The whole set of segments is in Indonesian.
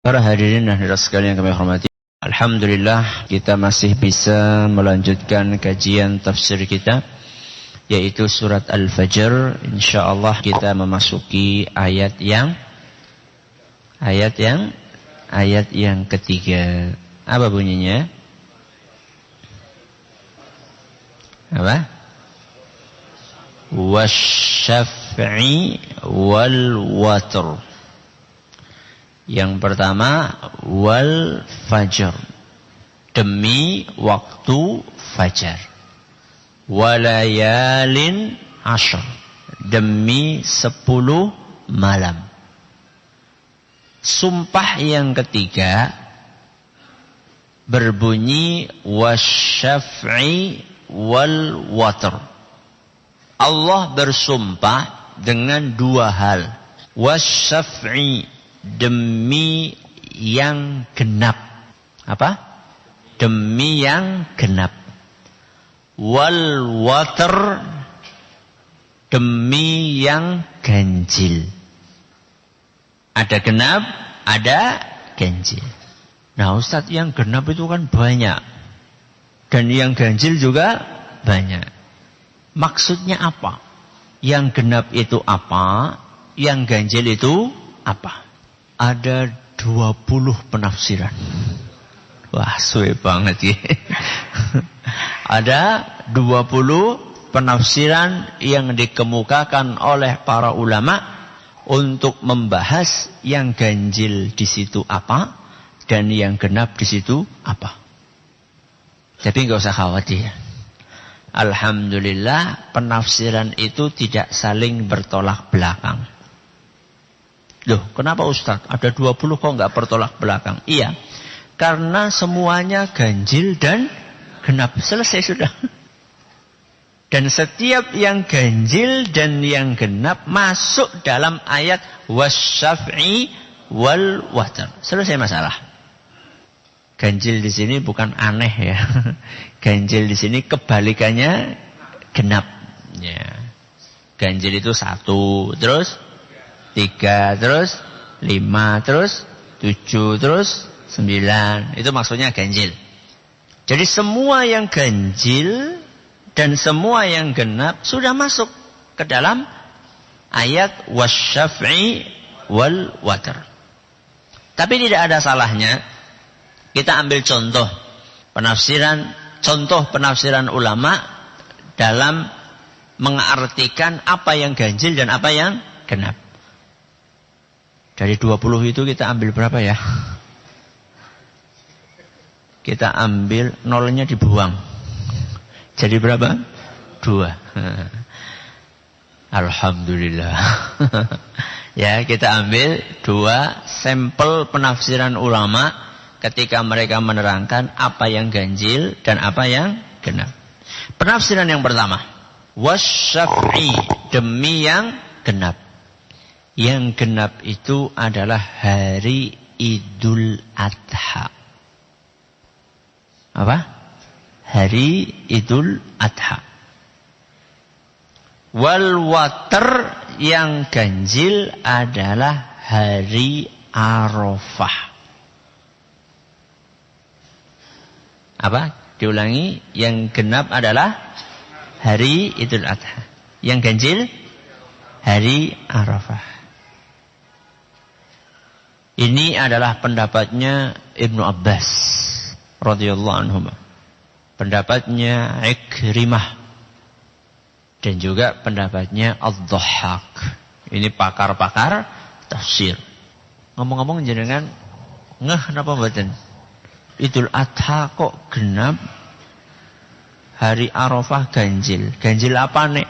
Para hadirin dan hadirat sekalian yang kami hormati, alhamdulillah kita masih bisa melanjutkan kajian tafsir kita, yaitu surat Al-Fajr. Insyaallah kita memasuki ayat yang ketiga. Apa bunyinya? Apa? Wasyaf'i wal watr. Yang pertama, wal fajr, demi waktu fajar. Walayalin ashr, demi 10 malam. Sumpah yang ketiga berbunyi wasyaf'i wal watr. Allah bersumpah dengan dua hal. Wasyaf'i, demi yang genap. Apa? Demi yang genap. Wal watr, demi yang ganjil. Ada genap, ada ganjil. Nah Ustadz, yang genap itu kan banyak, dan yang ganjil juga banyak. Maksudnya apa? Yang genap itu apa? Yang ganjil itu apa? Ada 20 penafsiran. Wah, suwe banget ya. Ada 20 penafsiran yang dikemukakan oleh para ulama untuk membahas yang ganjil di situ apa dan yang genap di situ apa. Tapi enggak usah khawatir. Alhamdulillah penafsiran itu tidak saling bertolak belakang. Loh, kenapa Ustaz? Ada 20 kok enggak bertolak belakang? Iya, karena semuanya ganjil dan genap. Selesai sudah. Dan setiap yang ganjil dan yang genap masuk dalam ayat wasyaf'i wal watr. Selesai masalah. Ganjil di sini bukan aneh ya. Ganjil di sini kebalikannya genap. Ya. Ganjil itu 1, terus 3, terus 5, terus 7, terus 9. Itu maksudnya ganjil. Jadi semua yang ganjil dan semua yang genap sudah masuk ke dalam ayat wasyaf'i wal watr. Tapi tidak ada salahnya kita ambil contoh penafsiran ulama dalam mengartikan apa yang ganjil dan apa yang genap. Dari 20 itu kita ambil berapa ya? Kita ambil nolnya dibuang. Jadi berapa? 2. Alhamdulillah. Ya, kita ambil 2 sampel penafsiran ulama ketika mereka menerangkan apa yang ganjil dan apa yang genap. Penafsiran yang pertama, wasyaf'i, demi yang genap. Yang genap itu adalah hari Idul Adha. Apa? Hari Idul Adha. Wal watr, yang ganjil adalah hari Arafah. Apa? Diulangi, yang genap adalah hari Idul Adha. Yang ganjil hari Arafah. Ini adalah pendapatnya Ibnu Abbas radhiyallahu anhu, pendapatnya Ikrimah, dan juga pendapatnya Ad-Dhahhak. Ini pakar-pakar tafsir. Ngomong-ngomong jenengan ngeh napa mboten? Idul Adha kok genap, hari Arafah ganjil. Ganjil apa nek?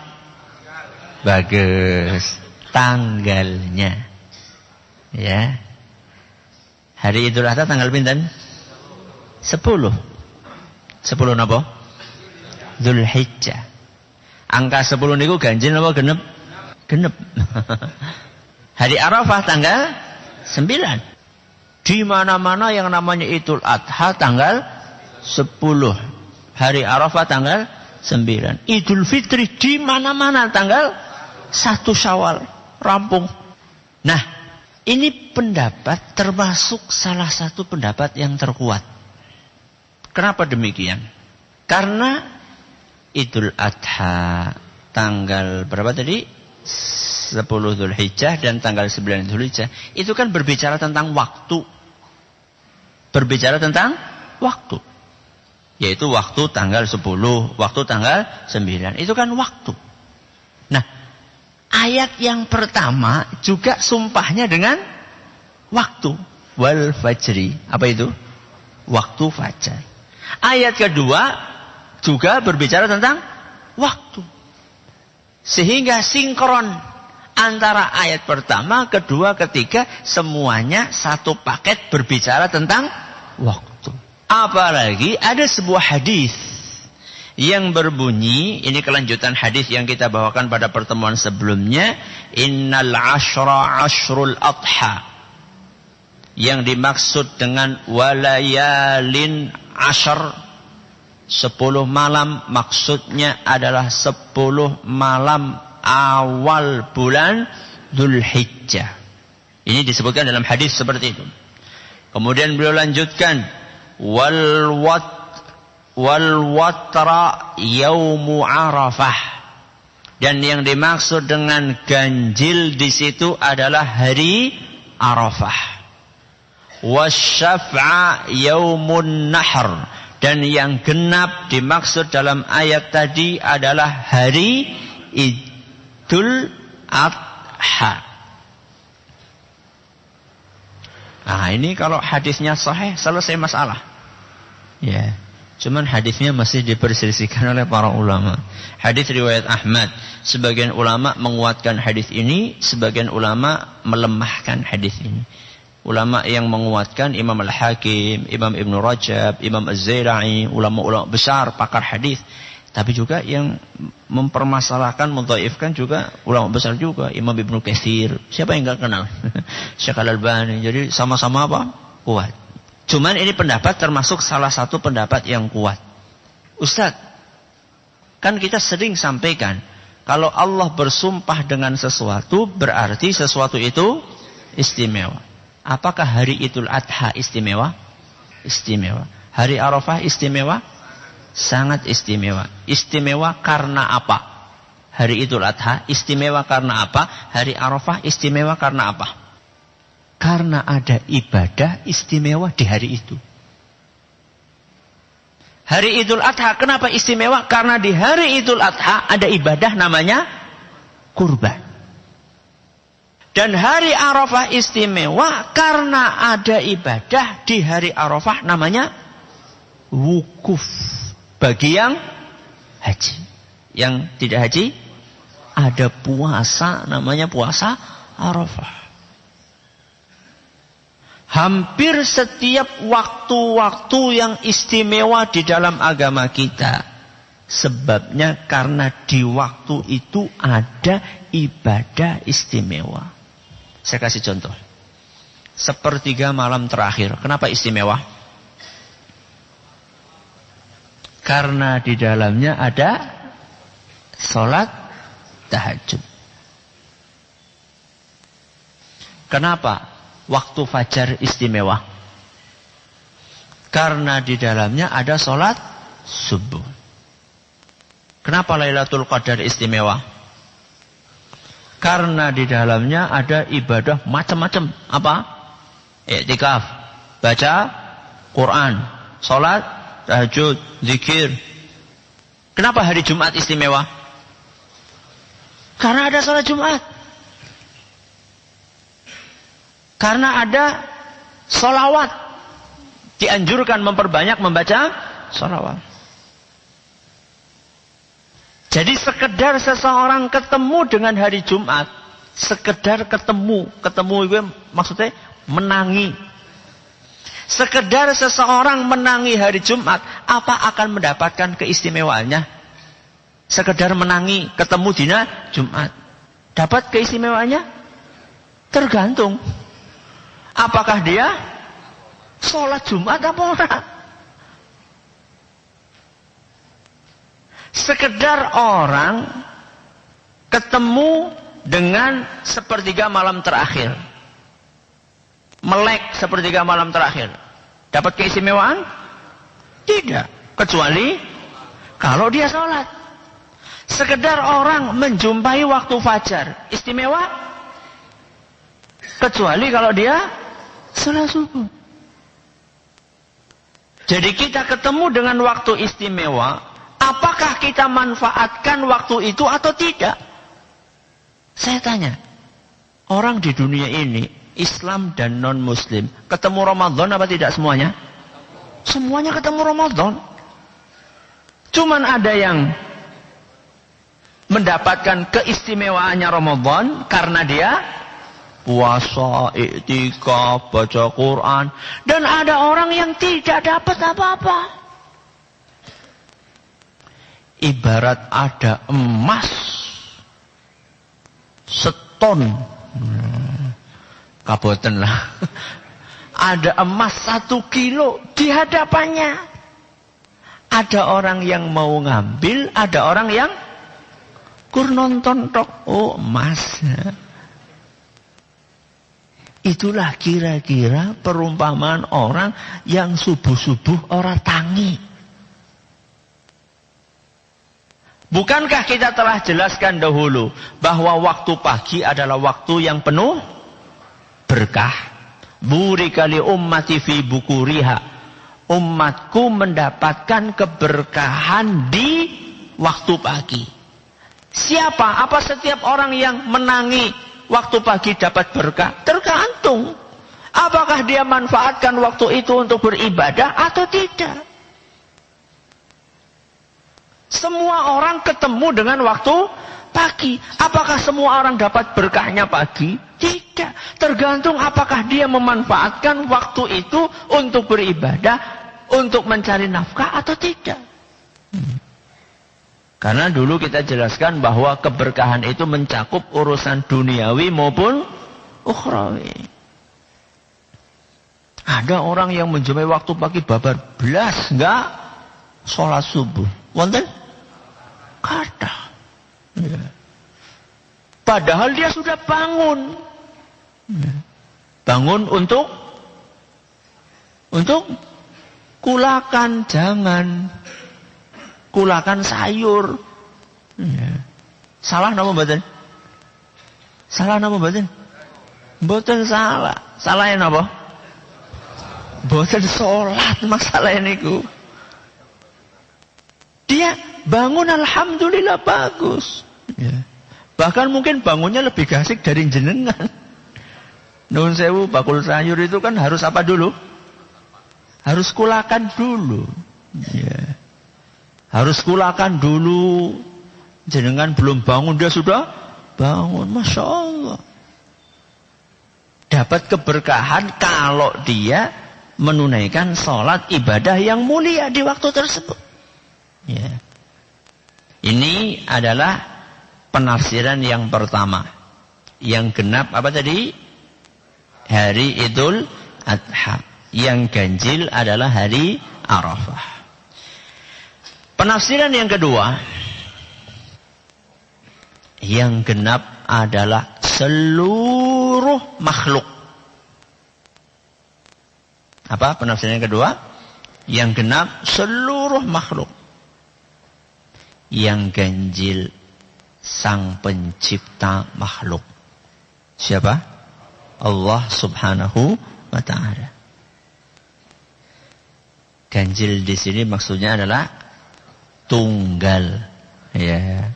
Bagus, tanggalnya. Ya. Hari Idul Adha tanggal pinten? 10. 10 napa? Dzulhijjah. Angka 10 niku ganjil napa genep? Genep. Hari Arafah tanggal 9. Di mana-mana yang namanya Idul Adha tanggal 10. Hari Arafah tanggal 9. Idul Fitri di mana-mana tanggal 1 Syawal. Rampung. Nah, Ini pendapat termasuk salah satu pendapat yang terkuat. Kenapa demikian? Karena Idul Adha tanggal berapa tadi? 10 Dzulhijjah dan tanggal 9 Dzulhijjah. Itu kan berbicara tentang waktu. Berbicara tentang waktu. Yaitu waktu tanggal 10, waktu tanggal 9. Itu kan waktu. Nah, ayat yang pertama juga sumpahnya dengan waktu. Wal fajri. Apa itu? Waktu fajar. Ayat kedua juga berbicara tentang waktu. Sehingga sinkron antara ayat pertama, kedua, ketiga. Semuanya satu paket berbicara tentang waktu. Apalagi ada sebuah hadis yang berbunyi, ini kelanjutan hadis yang kita bawakan pada pertemuan sebelumnya, innal ashra ashrul adha. Yang dimaksud dengan walayalin ashar, 10 malam, maksudnya adalah 10 malam awal bulan Dzulhijjah. Ini disebutkan dalam hadis seperti itu. Kemudian beliau lanjutkan, wal watra yaumu Arafah. Dan yang dimaksud dengan ganjil di situ adalah hari Arafah. Wasyaf'a yaumun nahr. Dan yang genap dimaksud dalam ayat tadi adalah hari Idul Adha. Nah, ini kalau hadisnya sahih selesai masalah. Ya. Cuman hadisnya masih diperselisihkan oleh para ulama. Hadis riwayat Ahmad, sebagian ulama menguatkan hadis ini, sebagian ulama melemahkan hadis ini. Ulama yang menguatkan Imam Al-Hakim, Imam Ibn Rajab, Imam Az-Zailai, ulama-ulama besar pakar hadis. Tapi juga yang mempermasalahkan, mendhaifkan juga ulama besar juga, Imam Ibnu Katsir. Siapa yang enggak kenal? Syekh Al-Albani. Jadi sama-sama apa? Kuat. Cuman ini pendapat termasuk salah satu pendapat yang kuat. Ustaz, kan kita sering sampaikan, kalau Allah bersumpah dengan sesuatu, berarti sesuatu itu istimewa. Apakah hari Idul Adha istimewa? Istimewa. Hari Arafah istimewa? Sangat istimewa. Istimewa karena apa? Hari Idul Adha istimewa karena apa? Hari Arafah istimewa karena apa? Karena ada ibadah istimewa di hari itu. Hari Idul Adha kenapa istimewa? Karena di hari Idul Adha ada ibadah namanya kurban. Dan hari Arafah istimewa karena ada ibadah di hari Arafah namanya wukuf. Bagi yang haji. Yang tidak haji, ada puasa namanya puasa Arafah. Hampir setiap waktu-waktu yang istimewa di dalam agama kita, sebabnya karena di waktu itu ada ibadah istimewa. Saya kasih contoh. Sepertiga malam terakhir. Kenapa istimewa? Karena di dalamnya ada sholat tahajud. Kenapa waktu fajar istimewa? Karena di dalamnya ada sholat subuh. Kenapa Lailatul Qadar istimewa? Karena di dalamnya ada ibadah macam-macam. Apa? Iktikaf, baca Quran, sholat, tahajud, zikir. Kenapa hari Jumat istimewa? Karena ada sholat Jumat. Karena ada sholawat. Dianjurkan memperbanyak membaca sholawat. Jadi sekedar seseorang ketemu dengan hari Jumat, sekedar ketemu itu maksudnya menangi. Sekedar seseorang menangi hari Jumat, apa akan mendapatkan keistimewaannya? Sekedar menangi, ketemu dina Jumat, dapat keistimewaannya? Tergantung. Apakah dia sholat Jumat apa orang? Sekedar orang ketemu dengan sepertiga malam terakhir. melek sepertiga malam terakhir, dapat keistimewaan? Tidak. Kecuali kalau dia sholat. Sekedar orang menjumpai waktu fajar, istimewa? Kecuali kalau dia sholat subuh. Jadi kita ketemu dengan waktu istimewa, apakah kita manfaatkan waktu itu atau tidak? Saya tanya, orang di dunia ini, Islam dan non-Muslim, ketemu Ramadan apa tidak semuanya? Semuanya ketemu Ramadan. Cuman ada yang mendapatkan keistimewaannya Ramadan karena dia puasa, iktikaf, baca Quran. Dan ada orang yang tidak dapat apa-apa. Ibarat ada emas seton, kaboten lah. Ada emas 1 kilo di hadapannya. Ada orang yang mau ngambil, ada orang yang kur nonton tok. Oh, emas. Itulah kira-kira perumpamaan orang yang subuh-subuh ora tangi. Bukankah kita telah jelaskan dahulu bahwa waktu pagi adalah waktu yang penuh berkah? Burika li ummati fi bukuriha. Umatku mendapatkan keberkahan di waktu pagi. Siapa? Apa setiap orang yang menangi waktu pagi dapat berkah? Tergantung. Apakah dia manfaatkan waktu itu untuk beribadah atau tidak? Semua orang ketemu dengan waktu pagi. Apakah semua orang dapat berkahnya pagi? Tidak. Tergantung apakah dia memanfaatkan waktu itu untuk beribadah, untuk mencari nafkah atau tidak. Karena dulu kita jelaskan bahwa keberkahan itu mencakup urusan duniawi maupun ukhrawi. Ada orang yang menjumpai waktu pagi babar belas enggak sholat subuh. Wonten? Kata. Ya. Padahal dia sudah bangun. Ya. Bangun untuk kulakan, jangan kulakan sayur. Ya. Salah napa mboten? Salah napa mboten? Mboten salah. Salahnya napa? Mboten salat masalah niku. Dia bangun alhamdulillah bagus. Ya. Bahkan mungkin bangunnya lebih gasik dari jenengan. Nuhun sewu, bakul sayur itu kan harus apa dulu? Harus kulakan dulu. Ya. Harus kulakan dulu. Jenengan belum bangun, dia sudah bangun. Masya Allah. Dapat keberkahan kalau dia menunaikan sholat ibadah yang mulia di waktu tersebut. Ya. Ini adalah penafsiran yang pertama. Yang genap apa tadi? Hari Idul Adha. Yang ganjil adalah hari Arafah. Penafsiran yang kedua. Yang genap adalah seluruh makhluk. Apa penafsiran yang kedua? Yang genap seluruh makhluk. Yang ganjil sang pencipta makhluk. Siapa? Allah subhanahu wa ta'ala. Ganjil di sini maksudnya adalah tunggal. Ya.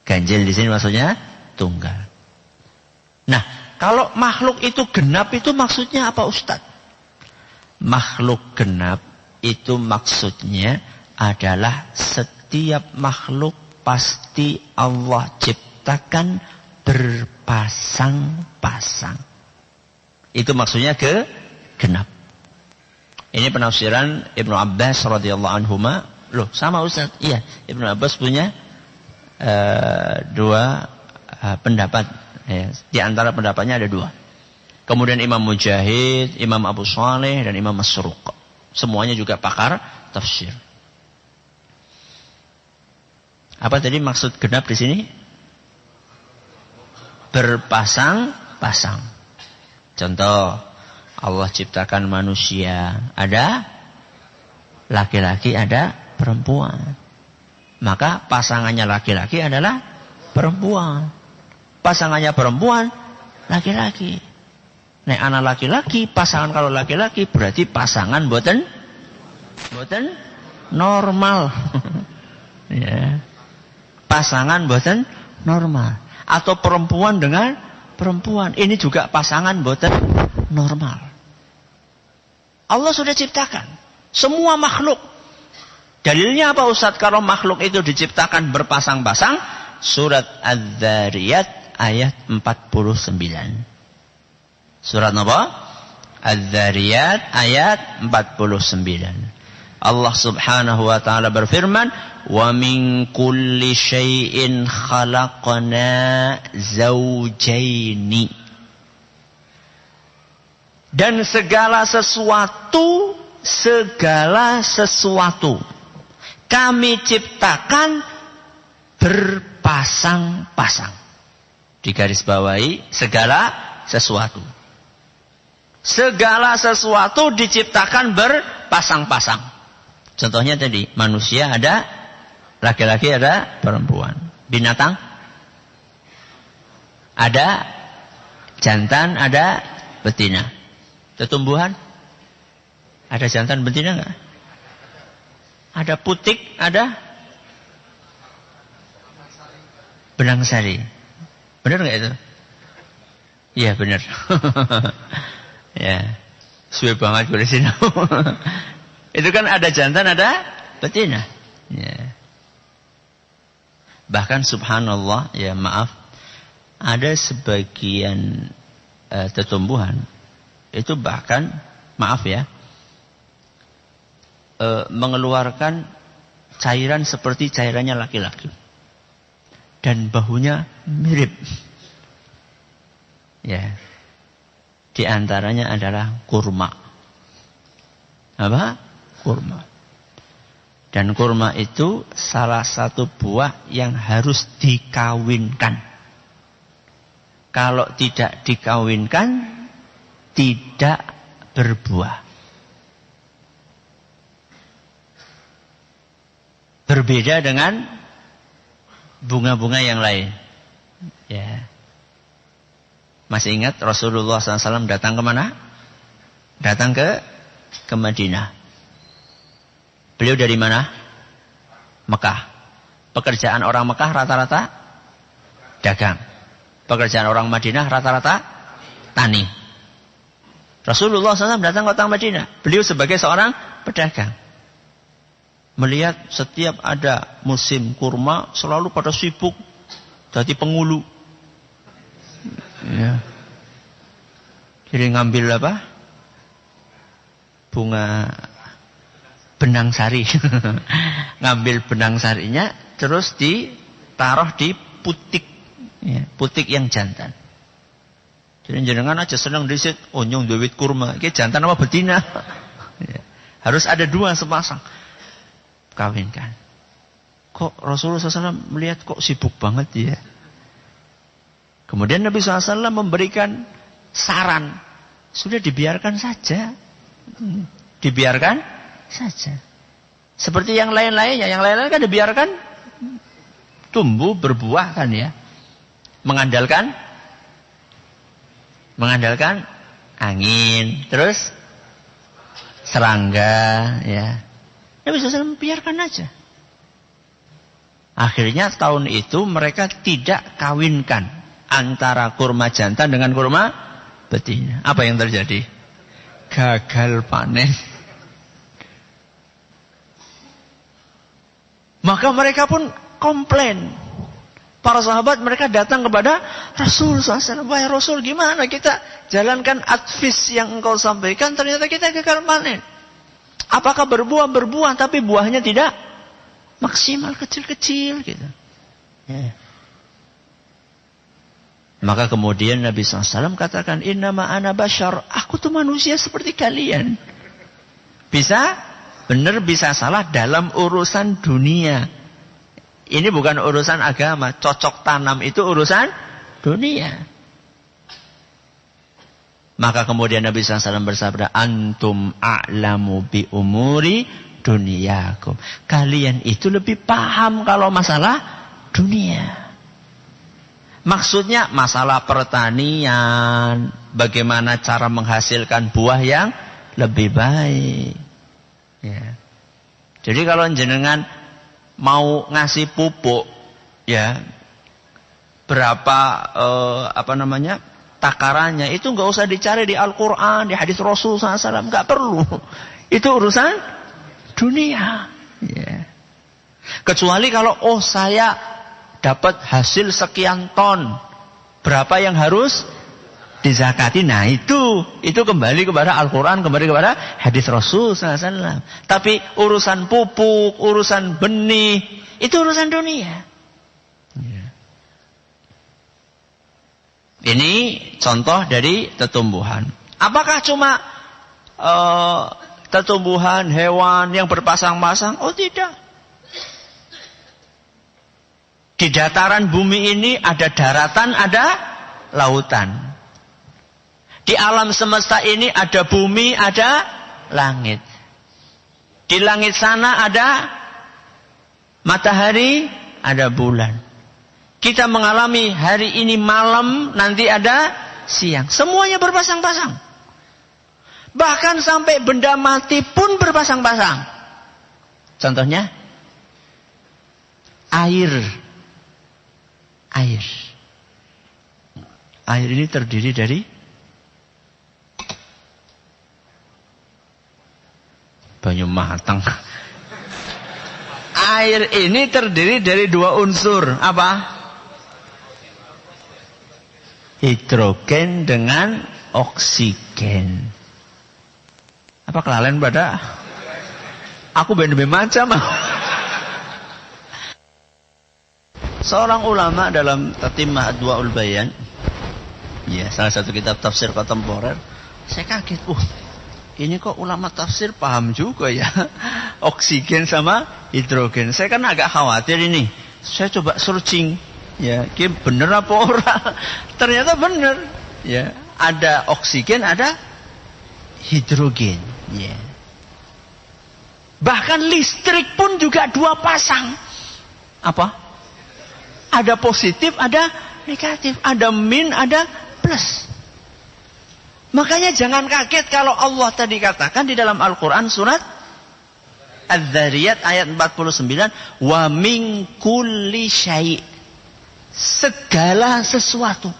Ganjil di sini maksudnya tunggal. Nah, kalau makhluk itu genap itu maksudnya apa Ustaz? Makhluk genap itu maksudnya adalah setiap makhluk pasti Allah ciptakan berpasang-pasang. Itu maksudnya genap. Ini penafsiran Ibnu Abbas radhiyallahu anhuma. Loh, sama Ustaz? Iya, Ibnu Abbas punya dua pendapat. Ya, di antara pendapatnya ada dua. Kemudian Imam Mujahid, Imam Abu Saleh, dan Imam Masruq. Semuanya juga pakar tafsir. Apa tadi maksud genap di sini? Berpasang-pasang. Contoh, Allah ciptakan manusia, ada laki-laki, ada perempuan. Maka pasangannya laki-laki adalah perempuan. Pasangannya perempuan, laki-laki. Nek anak laki-laki, pasangan kalau laki-laki berarti pasangan boten normal. Ya. Pasangan boten normal. Atau perempuan dengan perempuan. Ini juga pasangan boten normal. Allah sudah ciptakan semua makhluk. Dalilnya apa Ustaz kalau makhluk itu diciptakan berpasang-pasang? Surat Az-Zariyat ayat 49. Surat apa? Az-Zariyat ayat 49. Allah Subhanahu wa taala berfirman, "Wa min kulli syai'in khalaqna zawjaini." Dan segala sesuatu kami ciptakan berpasang-pasang. Digarisbawahi segala sesuatu. Segala sesuatu diciptakan berpasang-pasang. Contohnya tadi, manusia ada laki-laki, ada perempuan. Binatang ada jantan, ada betina. Tumbuhan ada jantan betina enggak? Ada putik, ada benang sari. Benar enggak itu? Iya benar. Ya, suwe banget gue di sini. Itu kan ada jantan, ada betina. Ya. Bahkan subhanallah, ya maaf, ada sebagian tumbuhan itu bahkan, maaf ya, mengeluarkan cairan seperti cairannya laki-laki. Dan bahunya mirip. Ya. Di antaranya adalah kurma. Apa? Kurma. Dan kurma itu salah satu buah yang harus dikawinkan. Kalau tidak dikawinkan, tidak berbuah. Berbeda dengan bunga-bunga yang lain. Ya. Masih ingat Rasulullah SAW datang ke mana? Datang ke Madinah. Beliau dari mana? Mekah. Pekerjaan orang Mekah rata-rata dagang. Pekerjaan orang Madinah rata-rata tani. Rasulullah SAW datang ke kota Madinah. Beliau sebagai seorang pedagang. Melihat setiap ada musim kurma selalu pada sibuk jadi pengulu. Ya. Jadi ngambil apa? Bunga benang sari. Ngambil benang sarinya terus ditaruh di putik. Ya, putik yang jantan. Jadi jenengan aja senang disit, oh nyong duit kurma, iki jantan apa betina? Ya. Harus ada dua sepasang. Kawinkan. Kok Rasulullah SAW melihat kok sibuk banget ya? Kemudian Nabi SAW memberikan saran. Sudah dibiarkan saja. Dibiarkan saja. Seperti yang lain-lainnya. Yang lain-lain kan dibiarkan tumbuh, berbuah kan ya. Mengandalkan angin, terus serangga, ya. Nabi SAW biarkan aja. Akhirnya tahun itu mereka tidak kawinkan antara kurma jantan dengan kurma betina. Apa yang terjadi? Gagal panen. Maka mereka pun komplain. Para sahabat mereka datang kepada Rasul SAW. Wahai Rasul, gimana kita jalankan advis yang engkau sampaikan, ternyata kita gagal panen. Apakah berbuah, tapi buahnya tidak maksimal, kecil-kecil gitu. Ya. Maka kemudian Nabi SAW katakan, innama ana bashar, aku tuh manusia seperti kalian. Bisa benar, bisa salah dalam urusan dunia. Ini bukan urusan agama. Cocok tanam itu urusan dunia. Maka kemudian Nabi SAW bersabda, antum a'lamu bi umuri dunyakum. Kalian itu lebih paham kalau masalah dunia. Maksudnya masalah pertanian, bagaimana cara menghasilkan buah yang lebih baik. Ya. Jadi kalau jenengan mau ngasih pupuk, ya berapa takarannya itu nggak usah dicari di Al-Quran, di hadis Rasul SAW, nggak perlu. Itu urusan dunia. Ya. Kecuali kalau saya dapat hasil sekian ton, berapa yang harus dizakati? Nah itu kembali kepada Al-Quran, kembali kepada hadis Rasul SAW. Tapi urusan pupuk, urusan benih, itu urusan dunia. Ya. Ini contoh dari tetumbuhan. Apakah cuma tetumbuhan, hewan yang berpasang-pasang? Oh tidak. Di dataran bumi ini ada daratan, ada lautan. Di alam semesta ini ada bumi, ada langit. Di langit sana ada matahari, ada bulan. Kita mengalami hari ini malam, nanti ada siang. Semuanya berpasang-pasang. Bahkan sampai benda mati pun berpasang-pasang. Contohnya, air. Air ini terdiri dari banyu matang. Air ini terdiri dari dua unsur. Apa? Hidrogen dengan oksigen. Apa kelalen pada? Aku bener-bener macam. Seorang ulama dalam Tatimah Adwaul Bayan, ya salah satu kitab tafsir kontemporer, saya kaget. Ini kok ulama tafsir paham juga ya oksigen sama hidrogen. Saya kan agak khawatir ini. Saya coba searching. Ya, bener apa orang? Ternyata bener. Ya, ada oksigen, ada hidrogen. Ya. Bahkan listrik pun juga dua pasang. Apa? Ada positif, ada negatif. Ada min, ada plus. Makanya jangan kaget kalau Allah tadi katakan di dalam Al-Quran surat Az-Zariyat ayat 49. Wa min kulli syai'. Segala sesuatu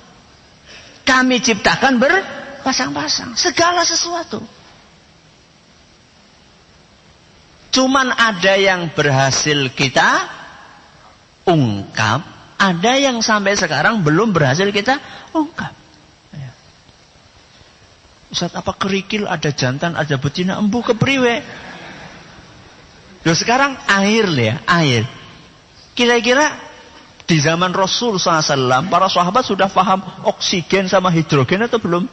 kami ciptakan berpasang-pasang. Segala sesuatu. Cuman ada yang berhasil kita ungkap, ada yang sampai sekarang belum berhasil kita ungkap. Ustaz, apa kerikil ada jantan, ada betina, embuh kepriwe? Loh sekarang air ya, air. Kira-kira di zaman Rasul SAW, para sahabat sudah paham oksigen sama hidrogen atau belum?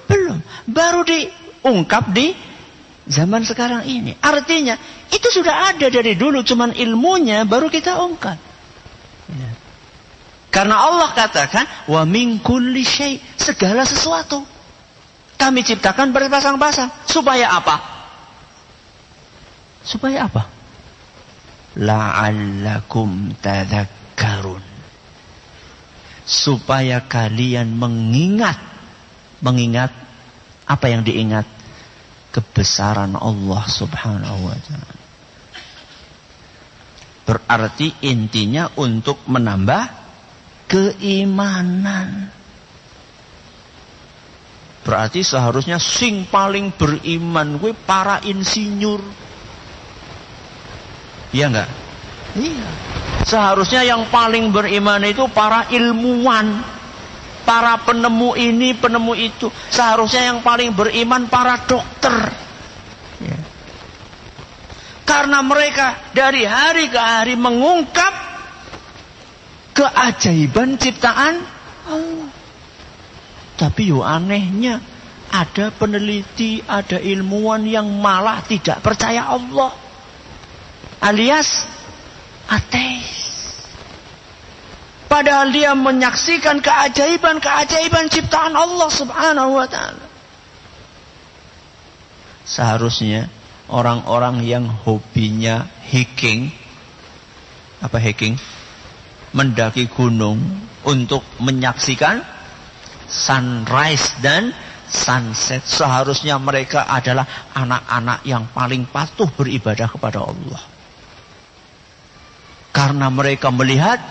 Belum. Baru diungkap di zaman sekarang ini. Artinya, itu sudah ada dari dulu, cuman ilmunya baru kita ungkap. Ya. Karena Allah katakan, wa min kulli syai', segala sesuatu kami ciptakan berpasang-pasang. Supaya apa? Supaya apa? La'allakum tadhakkarun. Supaya kalian mengingat apa yang diingat? Kebesaran Allah Subhanahu wa ta'ala. Berarti intinya untuk menambah keimanan. Berarti seharusnya sing paling beriman gue para insinyur. Iya enggak? Iya. Seharusnya yang paling beriman itu para ilmuwan, para penemu ini, penemu itu. Seharusnya yang paling beriman para dokter. Ya. Karena mereka dari hari ke hari mengungkap keajaiban ciptaan Allah. Tapi yo anehnya, ada peneliti, ada ilmuwan yang malah tidak percaya Allah, alias ateis. Padahal dia menyaksikan keajaiban-keajaiban ciptaan Allah Subhanahu wa ta'ala. seharusnya orang-orang yang hobinya hiking, apa hiking? Mendaki gunung untuk menyaksikan sunrise dan sunset, seharusnya mereka adalah anak-anak yang paling patuh beribadah kepada Allah. Karena mereka melihat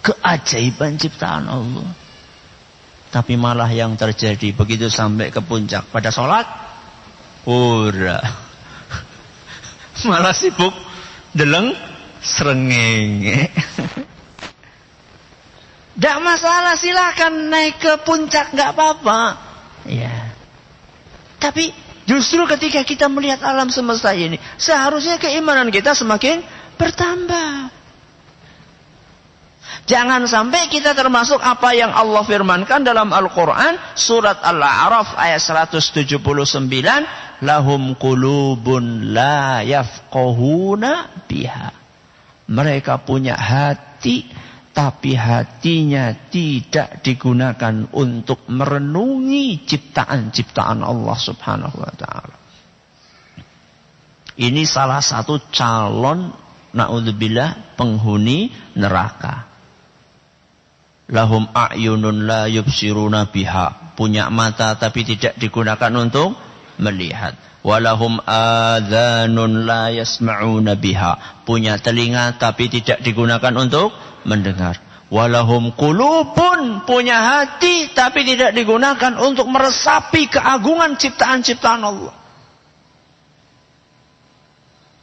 keajaiban ciptaan Allah. Tapi malah yang terjadi begitu sampai ke puncak pada sholat, malah sibuk deleng srengenge. Tidak masalah, silakan naik ke puncak, nggak apa-apa. Ya. Tapi justru ketika kita melihat alam semesta ini, seharusnya keimanan kita semakin bertambah. Jangan sampai kita termasuk apa yang Allah firmankan dalam Al-Quran, surat Al-A'raf ayat 179, lahum qulubun la yafqahuna biha. Mereka punya hati, tapi hatinya tidak digunakan untuk merenungi ciptaan-ciptaan Allah subhanahu wa ta'ala. Ini salah satu calon, na'udzubillah, penghuni neraka. Lahum a'yunun la yubsiruna biha. Punya mata tapi tidak digunakan untuk melihat. Walahum adhanun la yasma'una biha. Punya telinga tapi tidak digunakan untuk mendengar. Walahum qulubun, punya hati tapi tidak digunakan untuk meresapi keagungan ciptaan-ciptaan Allah.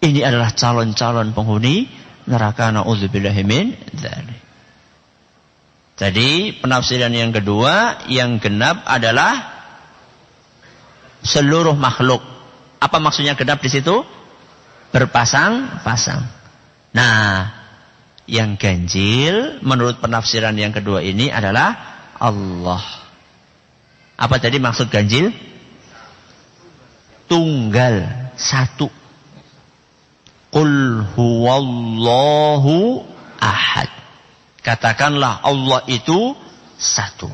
Ini adalah calon-calon penghuni neraka, na'udzubillahi min dzalik. Jadi penafsiran yang kedua, yang genap adalah seluruh makhluk. Apa maksudnya genap di situ? Berpasang-pasang. Nah, yang ganjil menurut penafsiran yang kedua ini adalah Allah. Apa tadi maksud ganjil? Tunggal, satu. Qul huwallahu ahad. Katakanlah Allah itu satu.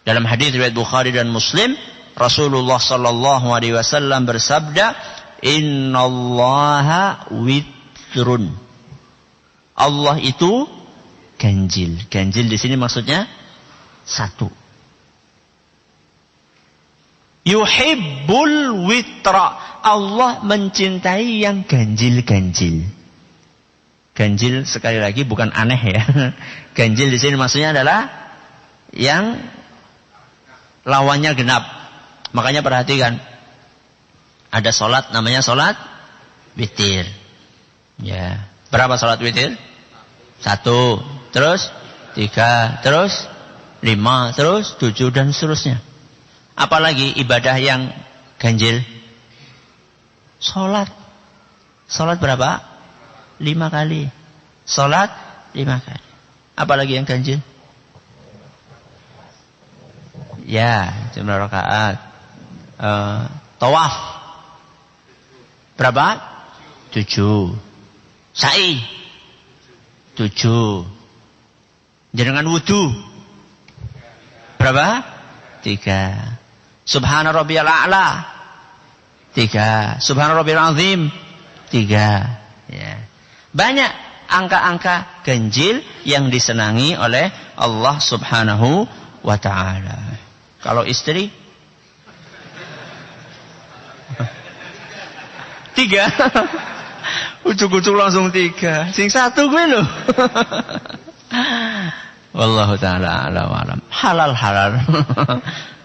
Dalam hadis riwayat Bukhari dan Muslim, Rasulullah sallallahu alaihi wasallam bersabda, "Innallaha witrun." Allah itu ganjil. Ganjil di sini maksudnya satu. Yuhibbul witra. Allah mencintai yang ganjil-ganjil. Ganjil sekali lagi bukan aneh ya. Ganjil di sini maksudnya adalah yang lawannya genap. Makanya perhatikan, ada sholat namanya sholat witir. Ya, berapa sholat witir? 1, terus 3, terus 5, terus 7 dan seterusnya. Apalagi ibadah yang ganjil? Sholat. Sholat berapa? 5 kali. Sholat 5 kali. Apalagi yang ganjil? Ya, jumlah rakaat. Tawaf. Berapa? 7. Sa'i. 7. Jenengan wudu. Berapa? 3. Subhana rabbiyal a'la. 3. Subhana rabbiyal azim. 3. Ya. Banyak angka-angka ganjil yang disenangi oleh Allah subhanahu wa ta'ala. Kalau istri 3. Ucuk-ucuk langsung 3. Sing 1 gue loh. Wallahu ta'ala a'lam wa a'lam. Halal-halal.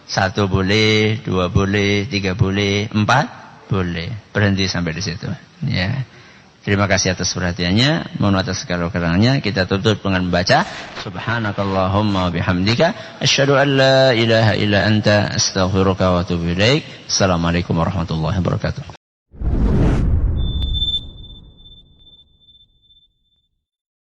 1 boleh, 2 boleh, 3 boleh, 4 boleh. Berhenti sampai di situ. Ya. Terima kasih atas perhatiannya. Mohon atas segala kekurangannya. Kita tutup dengan membaca Subhanakallahumma bihamdika asyhadu an la ilaha illa anta astaghfiruka wa atubu ilaik. Assalamualaikum warahmatullahi wabarakatuh.